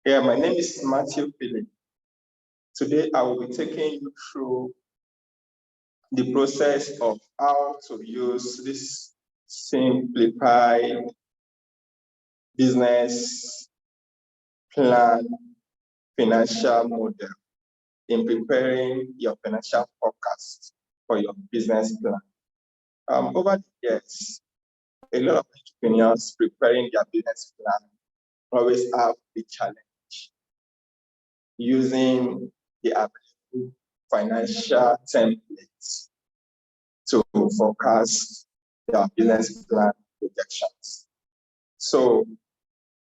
Yeah, my name is Matthew Philip. Today I will be taking you through the process of how to use this simplified business plan financial model in preparing your financial forecast for your business plan. Over the years, a lot of entrepreneurs preparing their business plan always have the challenge using the available financial templates to forecast their business plan projections. So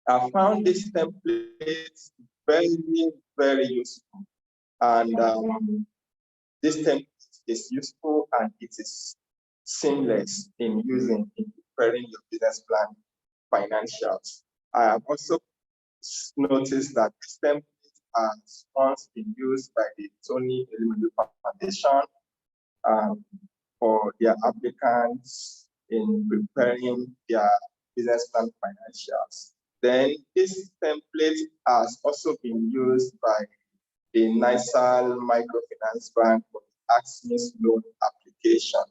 I found this template very, very useful. And this template is useful and it is seamless in using in preparing your business plan financials. I have also noticed that this template has once been used by the Tony Elumelu Foundation for their applicants in preparing their business plan financials. Then this template has also been used by the NISAL Microfinance Bank for the AXMIS loan application.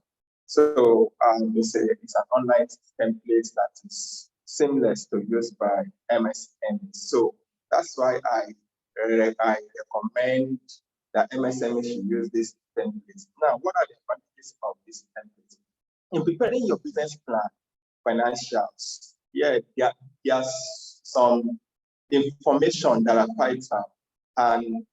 So it's an online template that is seamless to use by MSMEs. So that's why I recommend that MSMEs should use this template. Now, what are the advantages of this template? In preparing your business plan financials, there's some information that are vital, and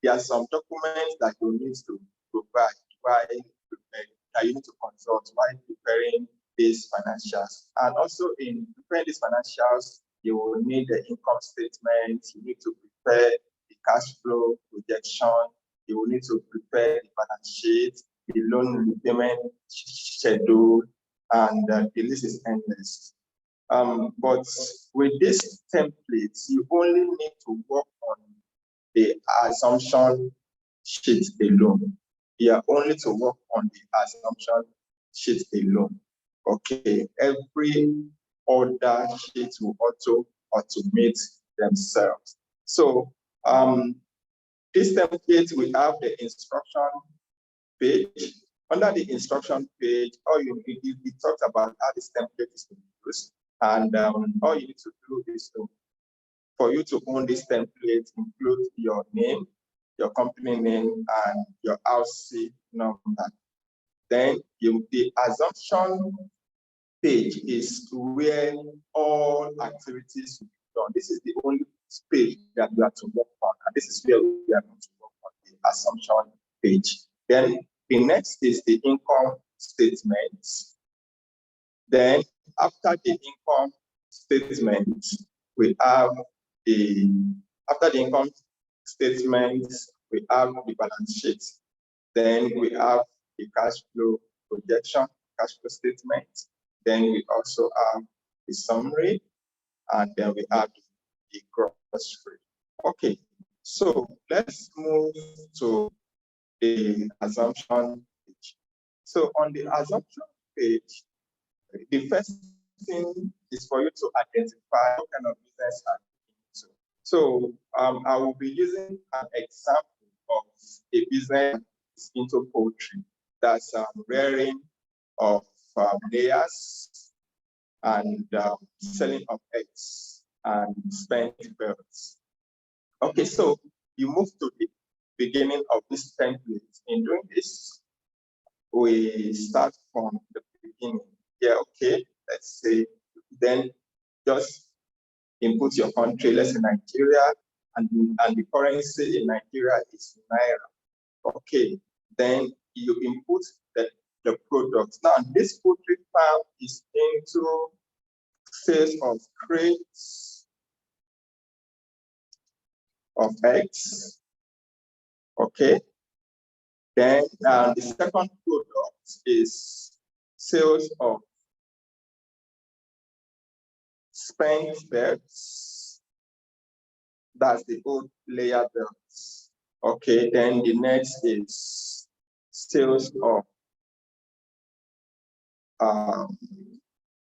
there are some documents that you need to provide while preparing, that you need to consult while preparing these financials. And also in preparing these financials, you will need the income statement, you need to prepare the cash flow projection, you will need to prepare the balance sheet, the loan repayment schedule, and the list is endless. But with this template, you only need to work on the assumption sheet alone. You are only to work on the assumption sheet alone. Okay, every other sheet will automate themselves. So this template, we have the instruction page. Under the instruction page, we talked about how this template is to be used, and all you need to do is for you to own this template, include your name, your company name, and your RC number. Then the assumption page is where all activities will be done. This is the only page that we have to work on, and this is where we are going to work on the assumption page. Then the next is the income statement. Then after the income statement, we have after the income statement, we have the balance sheet. Then we have the cash flow projection, cash flow statement. Then we also have the summary, and then we have the gross rate. Okay, so let's move to the assumption page. So on the assumption page, the first thing is for you to identify what kind of business are you into. So I will be using an example of a business into poultry. That's rearing of layers and selling of eggs and spent birds. Okay, so you move to the beginning of this template. In doing this, we start from the beginning. Yeah, okay, let's say, then just input your country, let's say Nigeria, and the currency in Nigeria is Naira. Okay, then you input the product. Now, this poultry farm is into sales of crates of eggs. Okay, then the second product is sales of spent birds. That's the old layer birds. Okay, then the next is sales of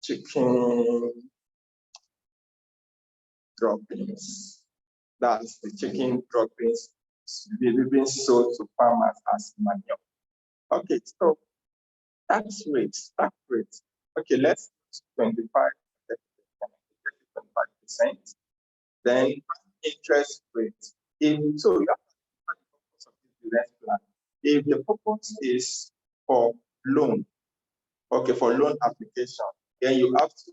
chicken droppings. That's the chicken droppings being sold to farmers as manure. Okay, so tax rates. Okay, let's 25%. Then interest rate. You have to the purpose of this business plan. If the purpose is for loan, okay, for loan application, then you have to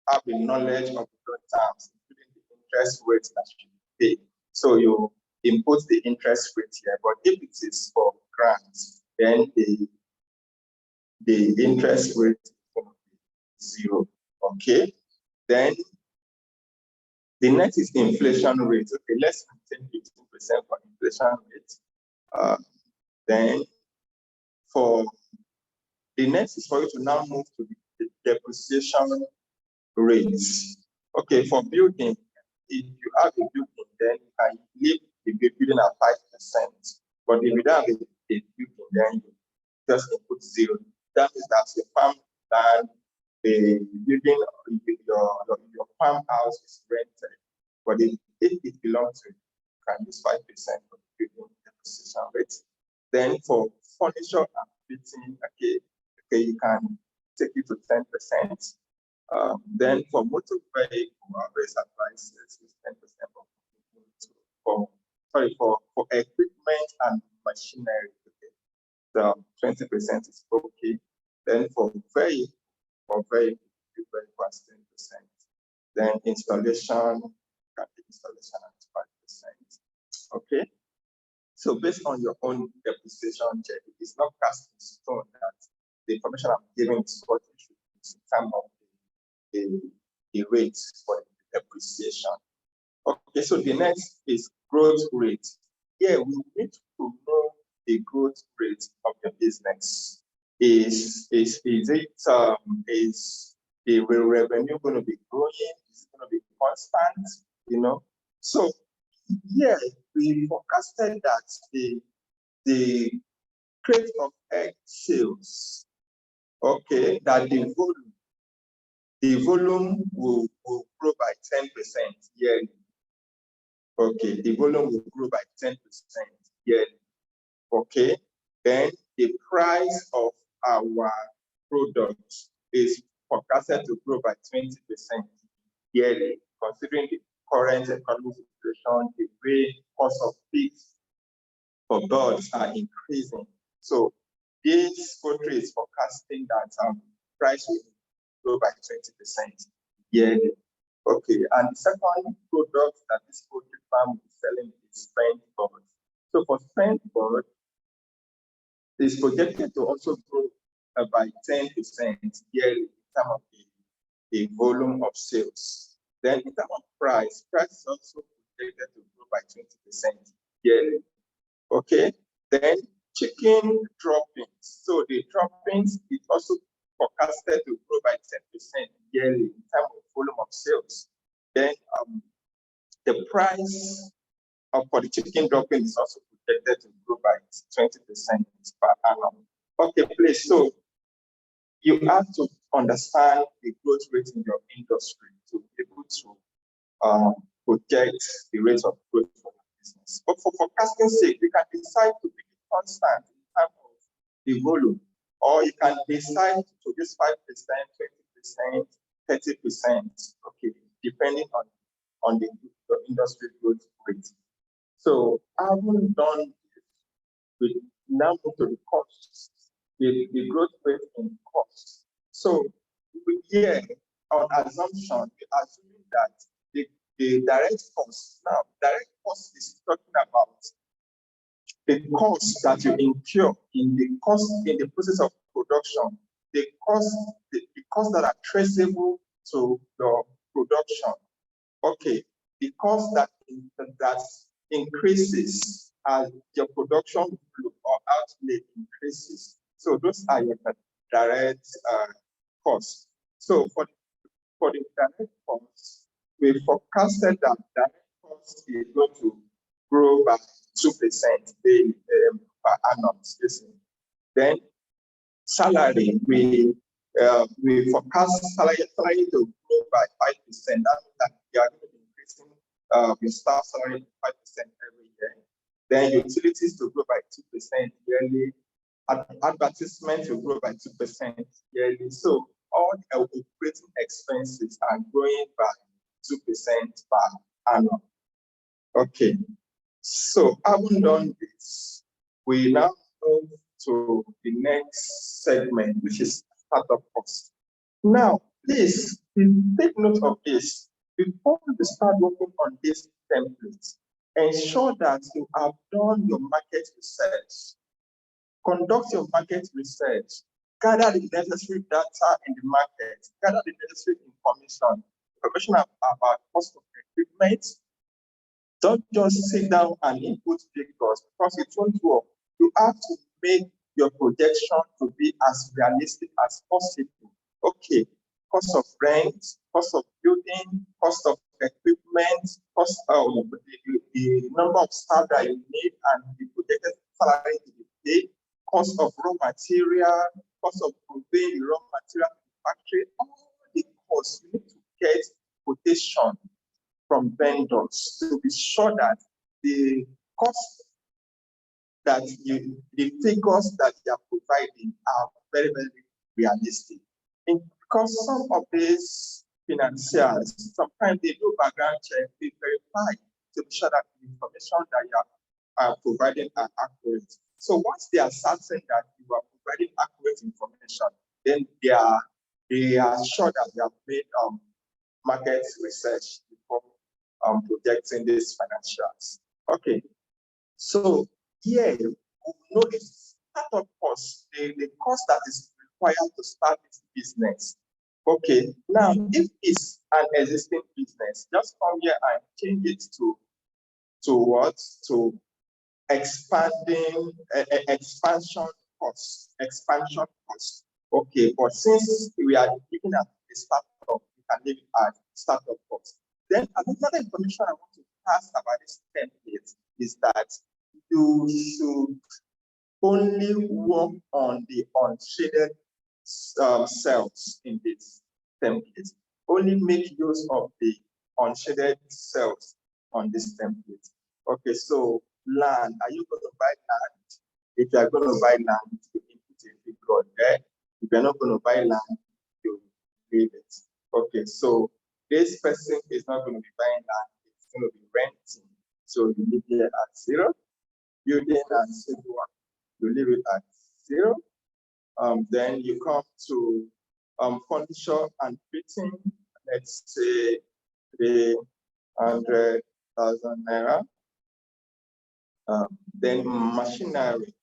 have the knowledge of the loan terms, including the interest rates that you pay. So you input the interest rate here. But if it is for grants, then the interest rate is going to be 0. Okay. Then the next is inflation rate. Okay, let's maintain 15% for inflation rate. Then for the next is for you to now move to the depreciation rates. Okay, for building, if you have a building, then you can leave the building at 5%. But if you don't have a building, then you just input 0. That means that the farmland, the building, your farmhouse is rented. But if it belongs to you, you can use 5% for the building depreciation rate. Then for furniture and fitting, okay, you can take it to 10%. Then for motor vehicle, always advise is 10% for equipment and machinery. Okay. So 20% is okay. Then for vehicle, very 10%. Then installation at 5%. Okay. So based on your own depreciation check, it's not cast in stone that the information I'm giving is what you should use in terms of the rates for the depreciation. Okay, so the next is growth rate. Yeah, we need to know the growth rate of the business. Is the revenue going to be growing? Is it going to be constant? So yeah, we forecasted that the crate of egg sales, okay, that the volume will grow by 10% yearly. Okay, the volume will grow by 10% yearly. Okay, then the price of our products is forecasted to grow by 20% yearly, considering the current economic situation, the way cost of feeds for birds are increasing. So this country is forecasting that price will grow by 20% yearly. Okay, and the second product that this poultry farm is selling is spent bird. So for spent bird, it's projected to also grow by 10% yearly in terms of the volume of sales. Then in terms of price is also projected to grow by 20% yearly. Okay, then chicken droppings. So the droppings is also forecasted to grow by 10% yearly in terms of volume of sales. Then the price for the chicken dropping is also projected to grow by 20% per annum. Okay, please. So you have to understand the growth rate in your industry to be able to project the rate of growth for your business. But for forecasting sake, you can decide to be constant in terms of the volume, or you can decide to use 5%, 20%, 30%, okay, depending on the industry growth rate. So I haven't done this. We now move to the costs, the growth rate in costs. So here, on assumption, we're assuming that the direct cost, now direct cost is talking about the cost that you incur in the process of production, the cost that are traceable to your production. Okay, the cost that increases as your production or outlay increases. So those are your direct costs. So for the direct costs, we forecasted that direct cost is going to grow by 2% per annum. Then salary, we forecast salary to grow by 5%. That means that we are going to be increasing your staff salary 5% every year. Then utilities to grow by 2% yearly. Advertisement will grow by 2% yearly. So all the operating expenses are growing by 2% per annum. Okay. So having done this, we now move to the next segment, which is startup cost. Now, please take note of this. Before you start working on this template, ensure that you have done your market research. Conduct your market research. Gather the necessary data in the market. Gather the necessary information about cost of equipment. Don't just sit down and input figures because it won't work. You have to make your projection to be as realistic as possible. Okay, cost of rent, cost of building, cost of equipment, cost of the number of staff that you need and the projected salary to be paid, cost of raw material, cost of conveying the raw material to the factory, all the costs. You need to get quotation from vendors to be sure that the cost that the figures that you are providing are very, very realistic. Because some of these financiers, sometimes they do background check, they verify to be sure that the information that you are providing are accurate. So once they are certain that you are providing accurate information, then they are sure that they have made market research before projecting these financials. Okay, so here we know the startup cost, the cost that is required to start this business. Okay, now if it's an existing business, just come here and change it to what? To expanding expansion cost. Expansion cost. Okay, but since we are looking at the startup, we can leave it as startup cost. Then another information I want to pass about this template is that you should only work on the unshaded cells in this template. Only make use of the unshaded cells on this template. Okay, so land, are you going to buy land? If you are going to buy land, you input a figure there. If you're not going to buy land, you leave it. Okay, so this person is not going to be buying land, it's going to be renting. So you leave it at 0. Building and civil work, you leave it at 0. Then you come to furniture and fitting, let's say 300,000 naira. Then machinery.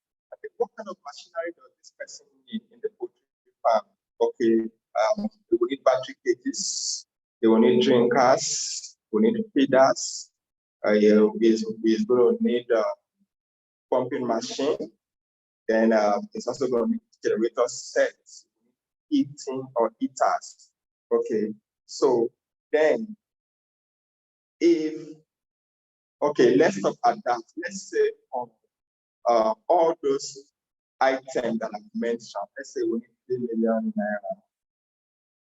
What kind of machinery does this person need in the poultry farm? Okay, they will need battery cages, they will need drinkers, we need feeders, he's going to need a pumping machine, then it's also going to need generator sets, heating or heaters. Okay, so then let's talk at that. Let's say all those items that I've mentioned, let's say we need 3 million naira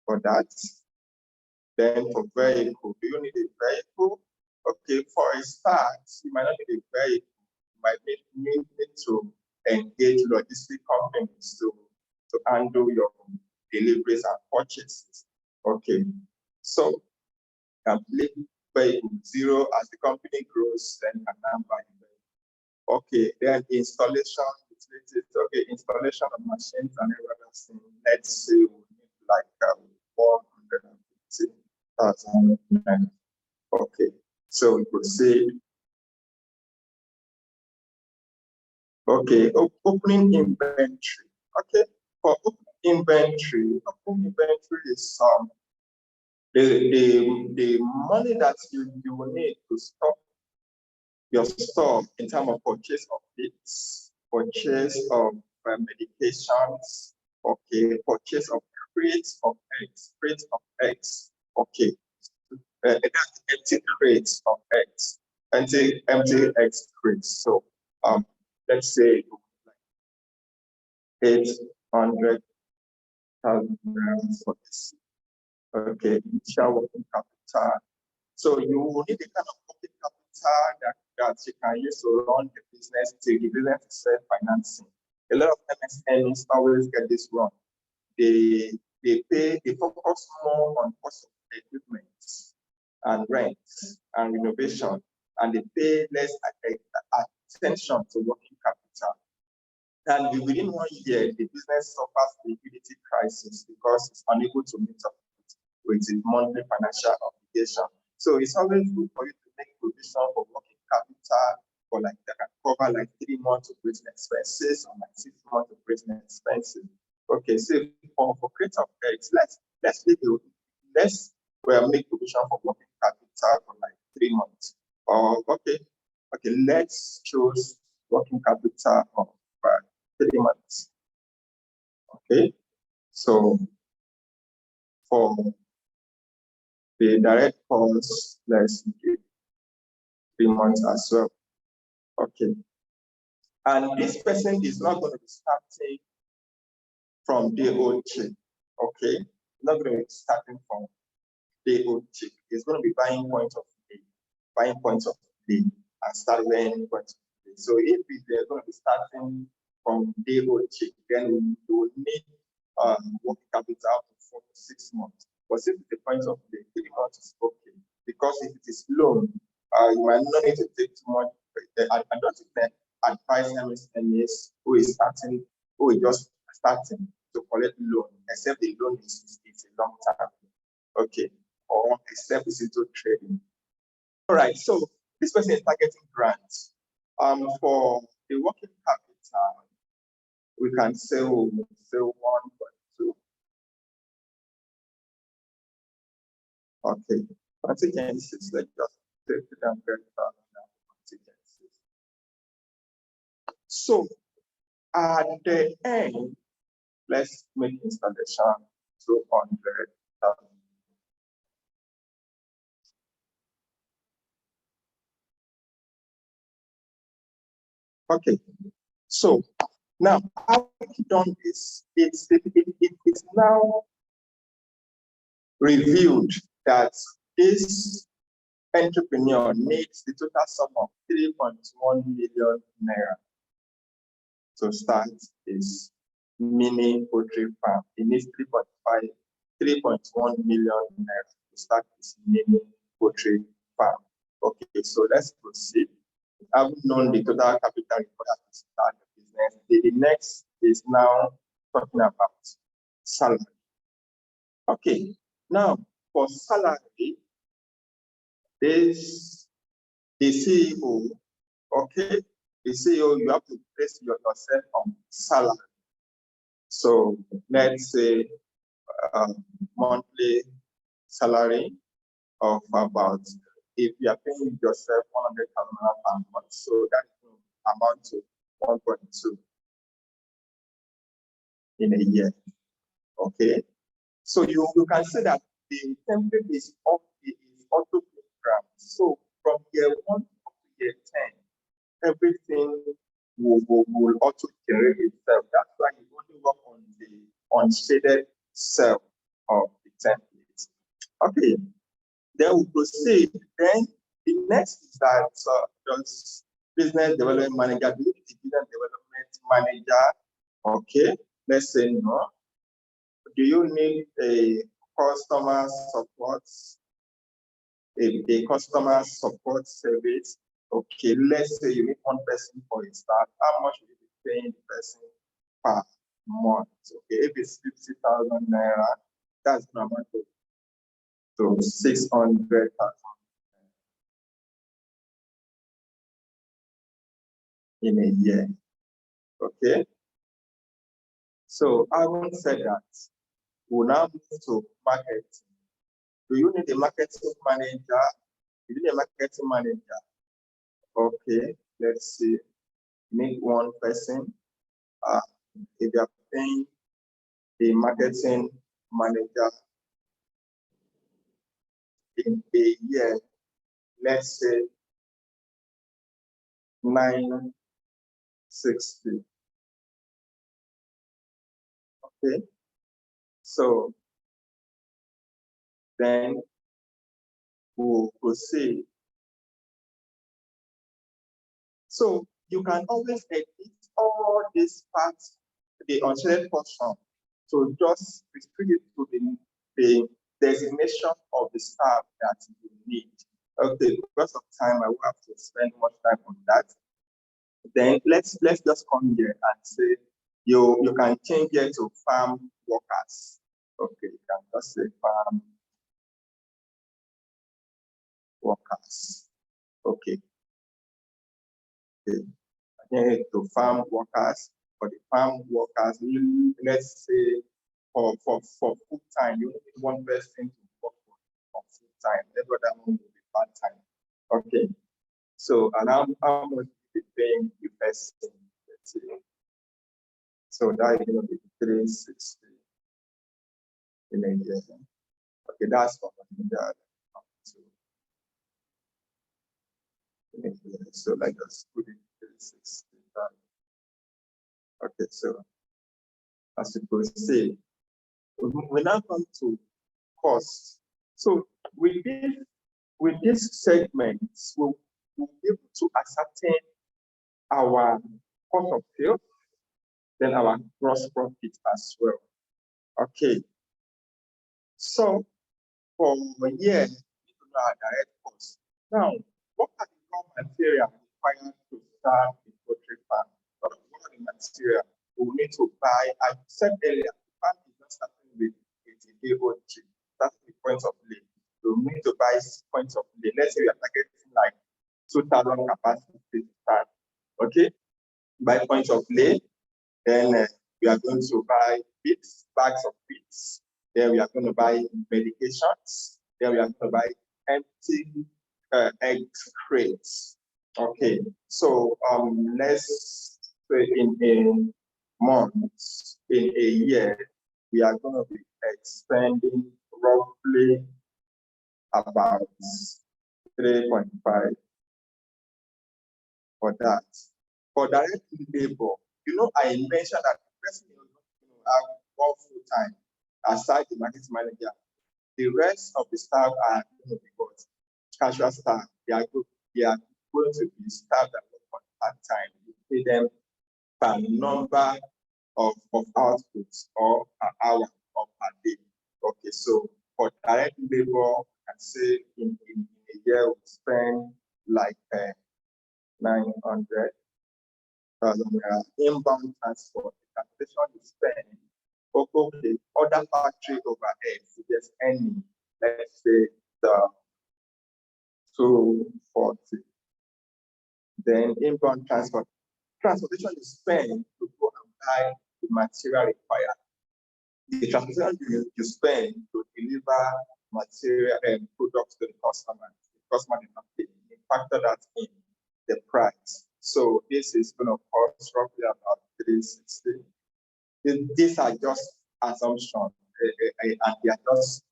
for that. Then for vehicle, do you need a vehicle? Okay, for a start, you might not need a vehicle. You might need to engage logistic companies to handle your deliveries and purchases. Okay, so leave vehicle 0 as the company grows, then you can now buy the vehicle. Okay, then installation utilities. Okay, installation of machines and everything. Let's say we need like 450,000 naira. Okay, so we could say, okay, opening inventory. Okay, for opening inventory is the money that you will need to stock your store in terms of purchase of bits, purchase of medications, okay, purchase of crates of eggs, okay, that's empty crates of eggs, empty eggs crates. So let's say 800,000 for this. Okay, initial working capital So you will need a kind of working capital that you can use to run the business till the business is self-financing. A lot of MSMEs always get this wrong. They focus more on cost of equipment and rent and renovation, and they pay less attention to working capital. And within 1 year, the business suffers liquidity crisis because it's unable to meet up with its monthly financial obligation. So it's always good for you to make provision for working capital for like that can cover like 3 months of operating expenses or like 6 months of operating expenses. Okay, so for create of eggs, let's make provision for working capital for like 3 months. Or okay, let's choose working capital of 3 months. Okay, so for the direct cost, let's give 3 months as well. Okay, and this person is not going to be starting from day old check. Okay, not going to be starting from day old check. It's going to be buying points of day, and start learning points of day. So if they're going to be starting from day old check, then we will need working capital for 4 to 6 months. But since the point of the 3 months is okay, because if it is loan, you might not need to take too much. I don't think advise MSMEs who is just starting to collect loan, except the loan is a long term, okay, or except it's into trading. All right, so this person is targeting grants. For the working capital, we can say 1.2. Okay, contingencies, let's just take it down very far now. Contingencies. So at the end, let's make installation 200,000. Okay, so now having done this, it's now revealed that this entrepreneur needs the total sum of 3.1 million naira to start his mini poultry farm. He needs 3.1 million naira to start his mini poultry farm. Okay, so let's proceed. I've known the total capital required to start the business. The next is now talking about salary. Okay, now for salary, this the CEO, okay, the CEO, you have to place yourself on salary. So let's say monthly salary of about, if you are paying yourself 100,000 per month, so that will amount to 1.2 in a year. Okay, so you can say that the template is auto programmed. So from year 1 to year 10, everything will auto generate itself. That's why you only work on the unshaded cell of the template. Okay, then we proceed. Then the next is that does business development manager, do you need a business development manager? Okay, let's say no. Do you need a customer support, a customer support service? Okay, let's say you need 1 person for a start. How much will you be paying the person per month? Okay, if it's 50,000 naira, that's the amount to 600,000 in a year. Okay, so I won't say that. We'll now move to marketing. Do you need a marketing manager? You need a marketing manager. Okay, let's see. You need 1 person. If you are paying the marketing manager in a year, let's say 960. Okay, so then we'll proceed. So you can always edit all these parts, the unshaded portion, to just restrict it to the designation of the staff that you need. Okay, because of time, I will have to spend much time on that. Then let's just come here and say you can change it to farm workers. Okay, you can just say farm workers. Okay. Okay. To farm workers. For the farm workers, let's say for full time, you need one person to work for full time. Every other one will be part time. Okay. So and how much you paying the person? Let's see. So that is going to be 360 in a year. Okay, that's for that. So like us put it 360. Okay, so as you could see, we now come to cost. So with this segment, we'll be able to ascertain our cost of sales, then our gross profit as well. Okay. So for a year, we need to know our direct costs. Now, what are the raw materials required to start a poultry farm? What are the materials we will need to buy? I said earlier, the farm is not starting with a day-old chip. That's the point of lay. So we need to buy points of lay. Let's say we are targeting like 2,000 capacity to start. Okay, buy points of lay. Then we are going to buy bags of feeds. Then we are going to buy medications. Then we are going to buy empty egg crates. Okay, so let's say in a month, in a year, we are going to be expending roughly about 3.5 for that. For direct labor, I mentioned that the person have one full time aside the market manager. The rest of the staff are going to be what? Casual staff. They are going to be staff that work on part-time. You pay them per number of outputs or per hour or per day. Okay, so for direct labor, I say in a year we spend like 900,000 inbound transport. The calculation is spend. Okay, other factory overhead, if there's any, let's say the 240. Then inbound transportation is spent to go and buy the material required. The transportation you spend to deliver material and products to the customer. The customer did not pay. You factor that in the price. So this is going to cost roughly about 360. These are just assumptions, and they are just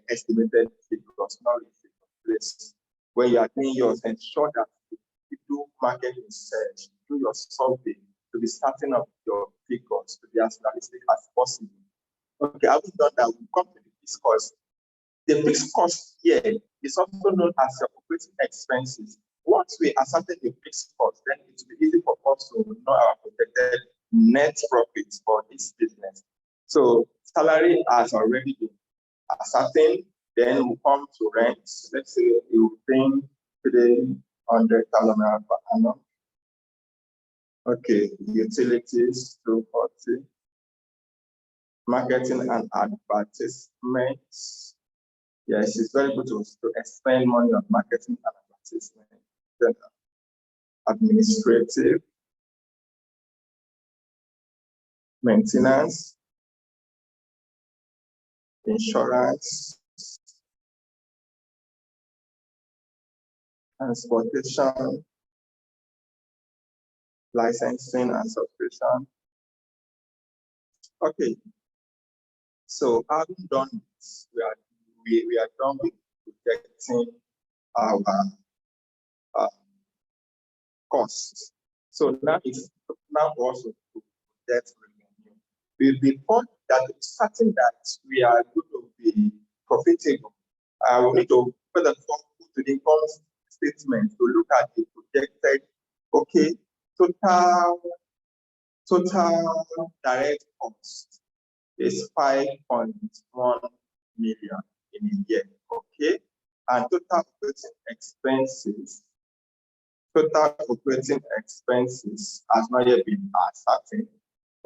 estimated figures, not in place. When you are doing yours, ensure that you do market research, do your survey to be starting up your figures to be as realistic as possible. Okay, having done that, we come to the fixed cost. The fixed cost here is also known as your operating expenses. Once we ascertain the fixed cost, then it will be easy for us to know our projected net profits for this business. So salary has already been ascertained. Then we come to rent. Let's say you pay 300,000 per annum. Okay, utilities 240. Marketing and advertisements. Yes, it's very good to spend money on marketing and advertisement. Then administrative, maintenance, insurance, transportation, licensing and subscription. Okay, so having done this, we are done with protecting our costs. So now it's now also to debt revenue. We report that it's certain that we are going to be profitable I will need to put the go to the income statement to look at the projected, okay, total direct cost is 5.1 million in a year, okay? And total operating expenses has not yet been ascertained.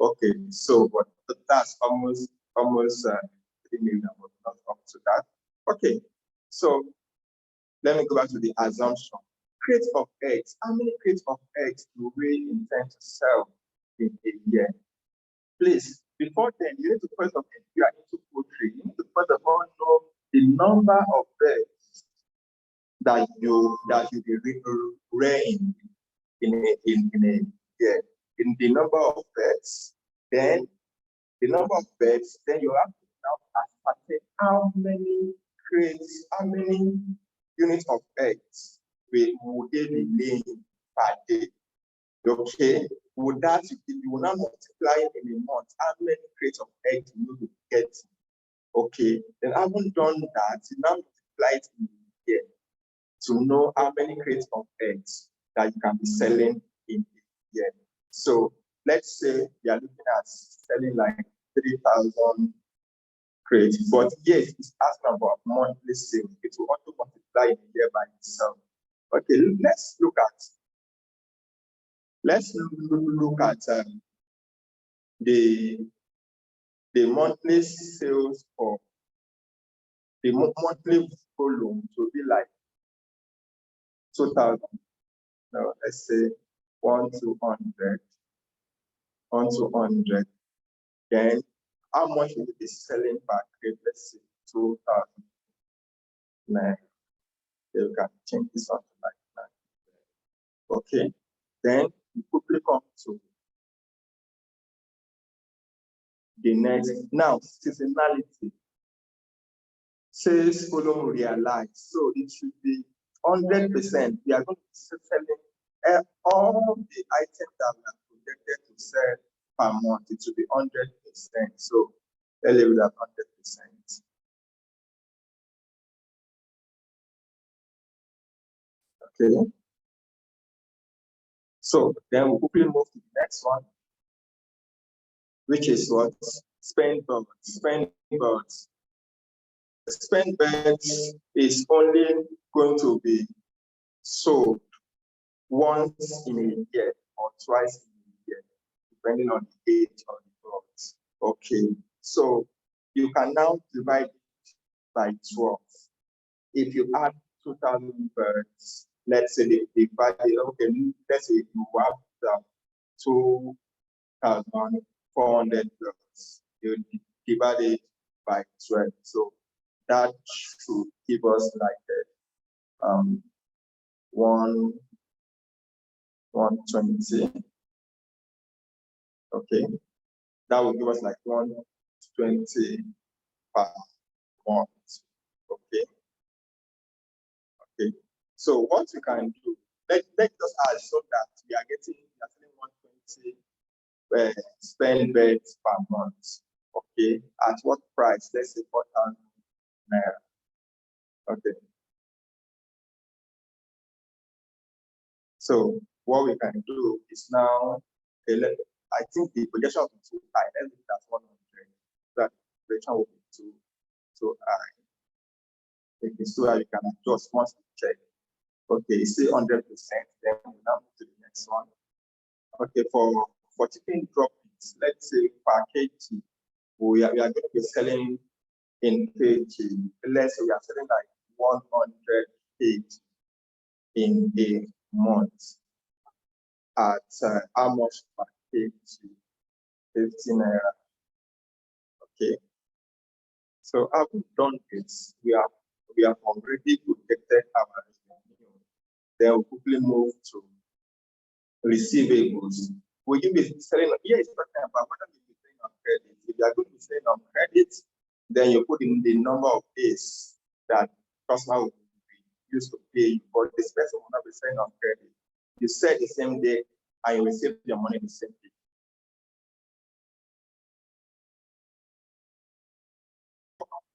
Okay, so but that's almost 3 million, but not up to that. Okay, so let me go back to the assumption. Crate of eggs. How many crates of eggs do we intend to sell in a year? Please, before then, you need to first of all, if you are into poultry, you need to first of all know the number of birds that you be rearing in a year. In the number of birds, then the number of birds, then you have to now ascertain how many crates, how many units of eggs would they be laying per day. Okay, would that you will now multiply in a month how many crates of eggs you will get? Okay, then having done that, you now multiply it in a year to know how many crates of eggs that you can be selling in a year. So let's say you are looking at selling like 3,000 crates, but yes, it's asking about monthly sales. It will also multiply in a year by itself. Okay, let's look at the monthly sales for the monthly volume to be like 2,000. Now let's say 1 to 100, 1 to 100. Then how much will you be selling per crate? Let's say 2,000. Now you can change this something like that. Okay. Then you quickly come to the next. Now, seasonality. Sales follow realize. So it should be 100%. We are going to be selling all the items that we are projected to sell per month. It should be 100%. So let's leave it at 100%. Okay. So then we'll quickly move to the next one, which is what? Spend birds. Spend birds is only going to be sold once in a year or twice in a year, depending on the age of the birds. Okay, so you can now divide it by 12. If you add 2,000 birds, let's say the value, okay, let's say you have 2,400 birds, you divide it by 12. So that should give us like 120. Okay, that will give us like 120 per month. Okay. So what you can do, let's just assume that we are selling 120 spend birds per month. Okay, at what price? Let's say 4,000 naira. Okay. So what we can do is now, I think the projection will be too high. Let's look at 100. That projection will be too high. If it's too high, you can adjust once you check. Okay, say 100%. Then we now move to the next one. Okay, for chicken drop meat, let's say per kg, we are going to be selling in kg. Let's say we are selling like 100 kg in a month at how much per kg? 15 naira. Okay. So having done this, we have already projected our revenue. Then we quickly move to receivables. Will you be selling? Here is talking about whether you be selling on credit. If you are going to be selling on credit, then you put in the number of days that customer will be used to pay you. But this person will not be selling on credit. You sell the same day and you receive your money the same day.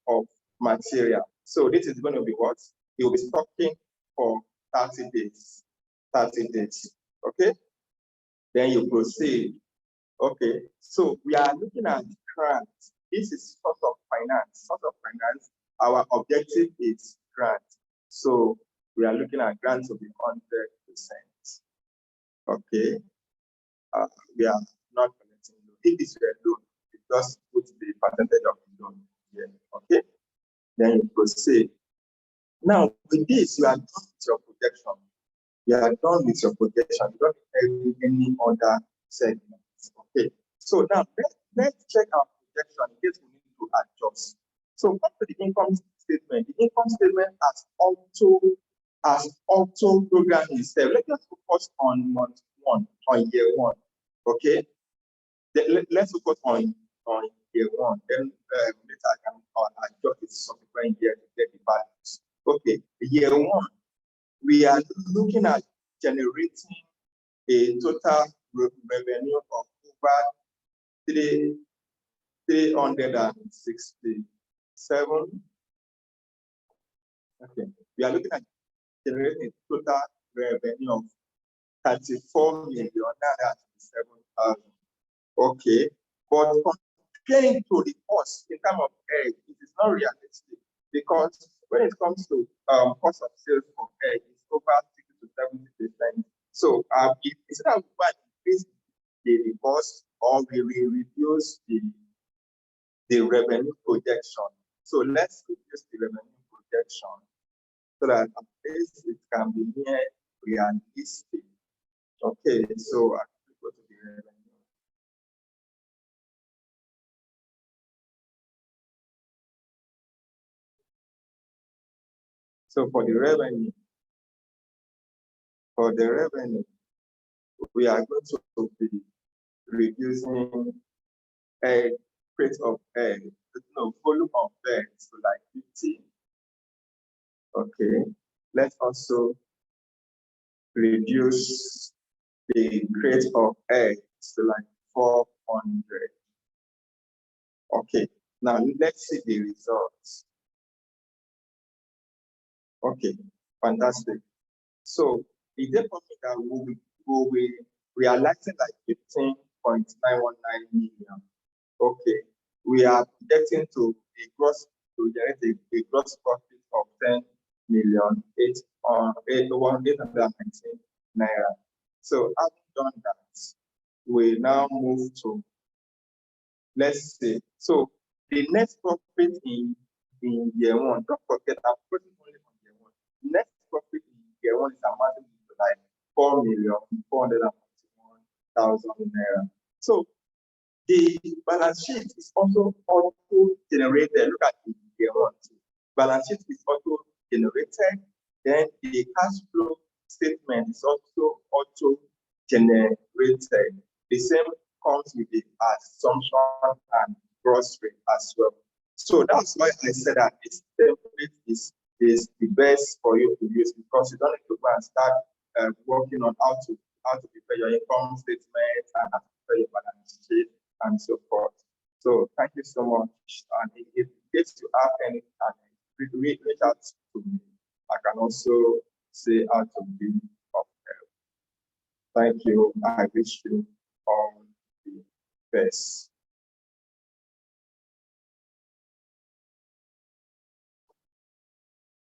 Of material. So this is going to be what? You'll be stocking for 30 days. 30 days. Okay? Then you proceed. Okay. So we are looking at grants. This is source of finance. Source of finance, our objective is grant. So we are looking at grants to be 100%. Okay. We are not collecting loan. If this were loan, you just put the percentage of the loan here. Okay. Then you proceed. Now, with this, you are done with your projection. You are done with your projection. You don't have any other segments. Okay. So now let's check our projection in case we need to adjust. So come to the income statement. The income statement as auto program itself. Let us focus on month 1, on year 1. Okay. Let's focus on year 1. Then later I can adjust it subsequent year to get the values. Okay. Year 1, we are looking at generating a total revenue of over 367. Okay. We are looking at generating a total revenue of 34,907,000. Okay. But comparing to the cost in terms of egg, it is not realistic because when it comes to cost of sales for egg, it's over 60 to 70%. So instead of increase the cost, or we will reduce the revenue projection. So let's reduce the revenue projection so that at least it can be near realistic. Okay, so I will go to the revenue. So for the revenue, we are going to be reducing a crate of egg, volume of eggs to like 50. Okay, let's also reduce the crate of eggs to like 400. Okay, now let's see the results. Okay, fantastic. So is it possible that we will be realizing like 15.919 million? Okay, we are projecting to generate a gross profit of 10,819 naira. So having done that, we now move to, let's see. So the net profit in year 1, don't forget I'm putting only on year 1. Net profit in year 1 is amounting to like 4,441,000 naira. So the balance sheet is also auto-generated. Look at the year 1. Balance sheet is auto-generated. Then the cash flow statement is also auto-generated. The same comes with the assumption and gross rate as well. So that's why I said that this template is the best for you to use, because you don't need to go and start working on how to prepare your income statement and how to prepare your balance sheet and so forth. So thank you so much. And if you have any challenge, reach out to me. I can also say how to be of help. Thank you. I wish you all the best.